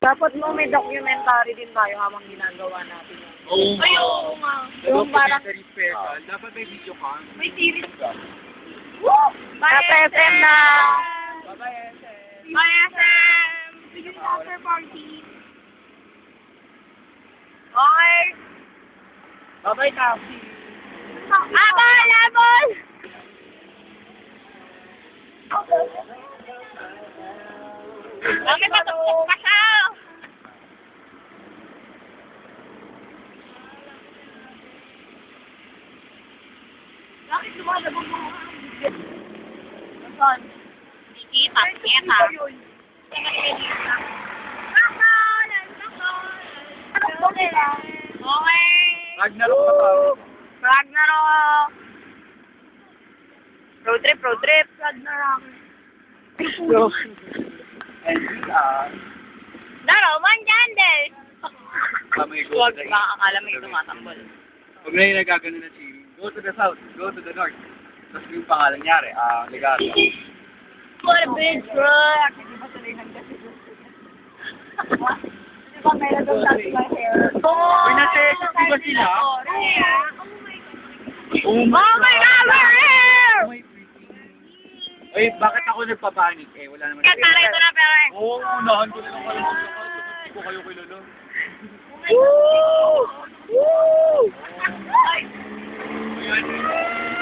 Dapat mo may documentary din tayo habang ginagawa natin. Oo. Ay, oo nga. Yung Yung parang, documentary special. Dapat may video ka. may series ka. Woo! Sa SM na. Bye-bye, SM. Bye, SM! Sige na after party. Okay. Bye-bye, Taxi. Abol! Abol! Bakit patuktok ka siya? Bakit lumalabog mo? Saan? Kita, kita. Okay. Ragnarok na ba? Ragnarok. Road trip, road trip. Ragnarok. And we are... Roman candle. Kami go Huwag to the baka akala may tumatambol. Pag may nagagano na si... Go to the south, go to the north. Tapos yung pangalan niya Legado. What a big truck! Hindi ba tuloy kasi? Di ba meron doon touch my hair? Uy, nasa-SSC ba sila? Oh my God, we're here! Uy, bakit ako nagpapanik? Eh, wala naman. Katara ito na pero eh. Oo, unahan ko na lang kayo maglakad. Hindi ko kayo kilala. Woo! Woo! Ayan.